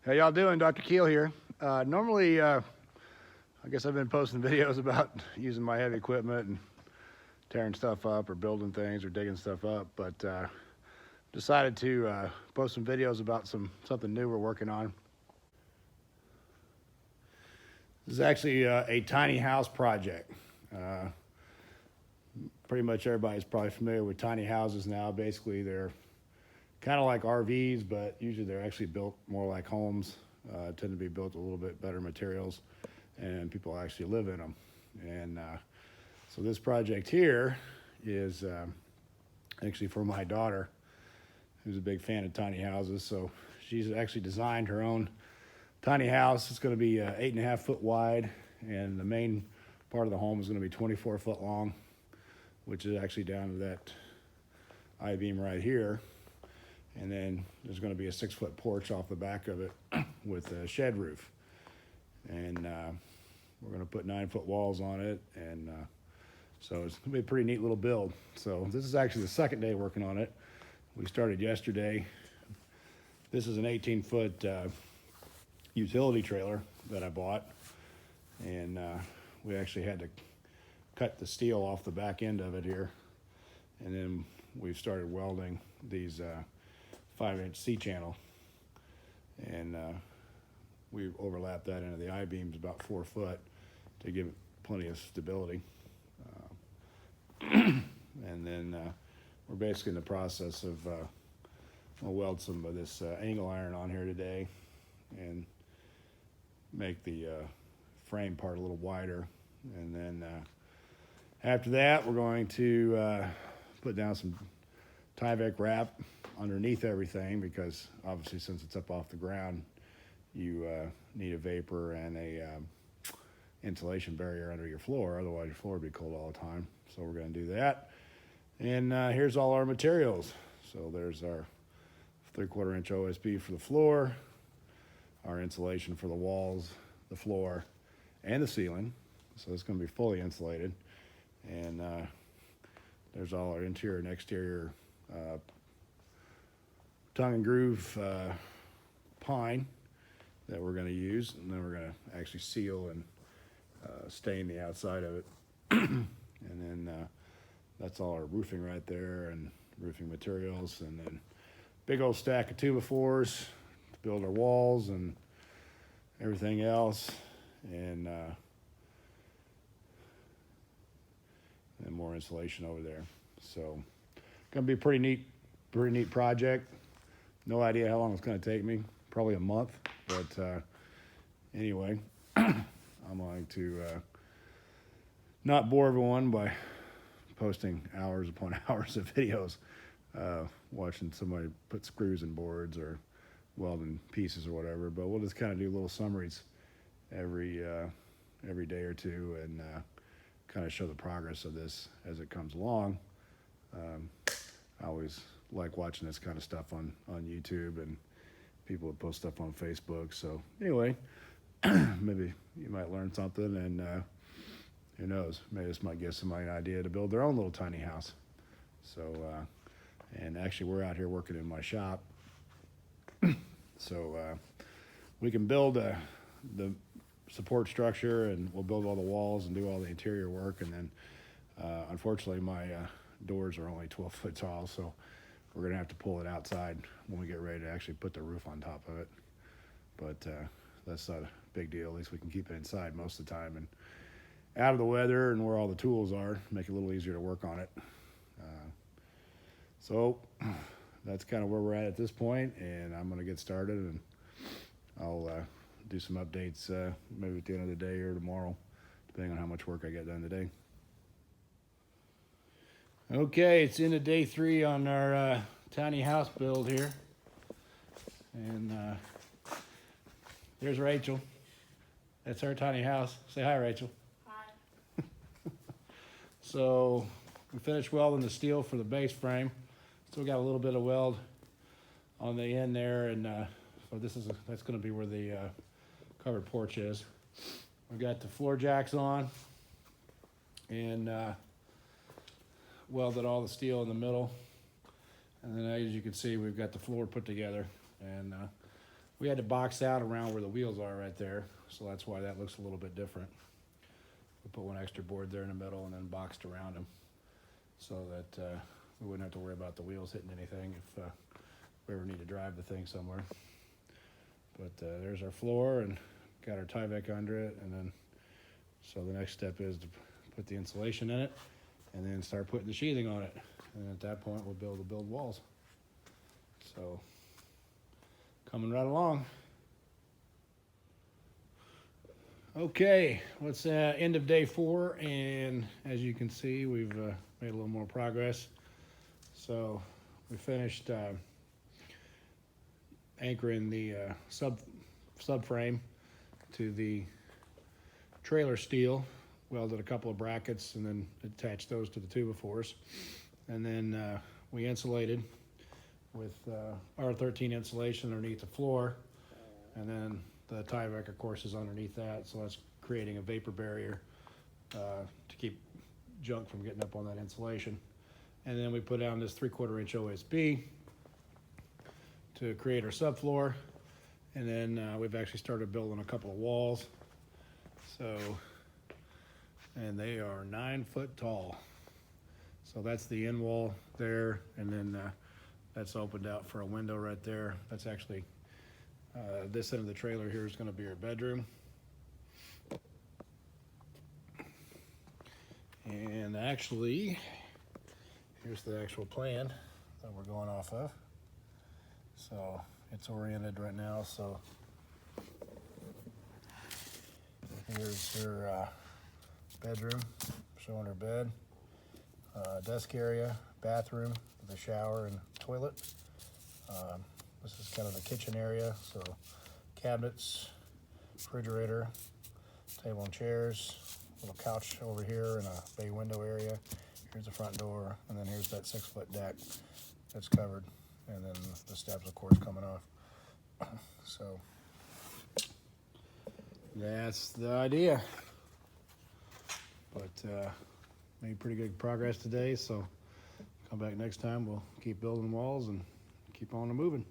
How y'all doing? Dr. Keel here. Normally, I guess I've been posting videos about using my heavy equipment and tearing stuff up or building things or digging stuff up, but decided to post some videos about something new we're working on. This is actually a tiny house project. Pretty much everybody's probably familiar with tiny houses now. Basically, they're kind of like RVs, but usually they're actually built more like homes. Tend to be built a little bit better materials, and people actually live in them. And so this project here is actually for my daughter, who's a big fan of tiny houses. So she's actually designed her own tiny house. It's going to be 8.5 foot wide, and the main part of the home is going to be 24 foot long, which is actually down to that I-beam right here. And then there's going to be a 6 foot porch off the back of it with a shed roof. And we're going to put 9 foot walls on it. And so it's going to be a pretty neat little build. So this is actually the second day working on it. We started yesterday. This is an 18 foot utility trailer that I bought. And we actually had to cut the steel off the back end of it here. And then we've started welding these 5-inch C-channel, and we overlapped that into the I-beams about 4 foot to give it plenty of stability. And then we're basically in the process of we'll weld some of this angle iron on here today and make the frame part a little wider. And then after that, we're going to put down some Tyvek wrap underneath everything, because obviously since it's up off the ground, you need a vapor and a insulation barrier under your floor. Otherwise your floor would be cold all the time. So we're going to do that. And here's all our materials. So there's our 3/4 inch OSB for the floor, our insulation for the walls, the floor, and the ceiling. So it's going to be fully insulated. And there's all our interior and exterior tongue and groove pine that we're going to use, and then we're going to actually seal and stain the outside of it. And then that's all our roofing right there, and roofing materials, and then big old stack of 2x4s to build our walls and everything else, and more insulation over there. So gonna be a pretty neat project. No idea how long it's gonna take me, probably a month, but anyway, I'm going to not bore everyone by posting hours upon hours of videos, watching somebody put screws in boards or welding pieces or whatever, but we'll just kind of do little summaries every day or two, and kind of show the progress of this as it comes along. I always like watching this kind of stuff on YouTube, and people would post stuff on Facebook. So anyway, maybe you might learn something, and who knows, maybe this might give somebody an idea to build their own little tiny house. So, and actually we're out here working in my shop. So we can build the support structure, and we'll build all the walls and do all the interior work. And then unfortunately my doors are only 12 foot tall, so we're gonna have to pull it outside when we get ready to actually put the roof on top of it. But that's not a big deal. At least we can keep it inside most of the time and out of the weather and where all the tools are, make it a little easier to work on it. So that's kind of where we're at this point, and I'm gonna get started, and I'll do some updates maybe at the end of the day or tomorrow, depending on how much work I get done today. Okay, it's into day 3 on our tiny house build here, and there's Rachel. That's our tiny house. Say hi, Rachel. Hi. So we finished welding the steel for the base frame. Still got a little bit of weld on the end there, and so that's going to be where the covered porch is. We've got the floor jacks on, and welded all the steel in the middle. And then as you can see, we've got the floor put together, and we had to box out around where the wheels are right there, so that's why that looks a little bit different. We put one extra board there in the middle and then boxed around them so that we wouldn't have to worry about the wheels hitting anything if we ever need to drive the thing somewhere. But there's our floor, and got our Tyvek under it, and then so the next step is to put the insulation in it and then start putting the sheathing on it, and at that point we'll be able to build walls. So coming right along. Okay, let's end of day 4, and as you can see, we've made a little more progress. So we finished anchoring the subframe to the trailer steel, welded a couple of brackets, and then attached those to the 2x4s, and then we insulated with R13 insulation underneath the floor, and then the Tyvek, of course, is underneath that, so that's creating a vapor barrier to keep junk from getting up on that insulation. And then we put down this 3/4 inch OSB to create our subfloor, and then we've actually started building a couple of walls. So, and they are 9 foot tall. So that's the end wall there, and then that's opened out for a window right there. That's actually this end of the trailer here is going to be our bedroom. And actually, here's the actual plan that we're going off of. So it's oriented right now. So here's her bedroom, showing her bed, desk area, bathroom with a shower and toilet. This is kind of the kitchen area, so cabinets, refrigerator, table and chairs, little couch over here, and a bay window area. Here's the front door, and then here's that 6-foot deck that's covered, and then the steps, of course, coming off. So that's the idea. But made pretty good progress today, so come back next time. We'll keep building walls and keep on moving.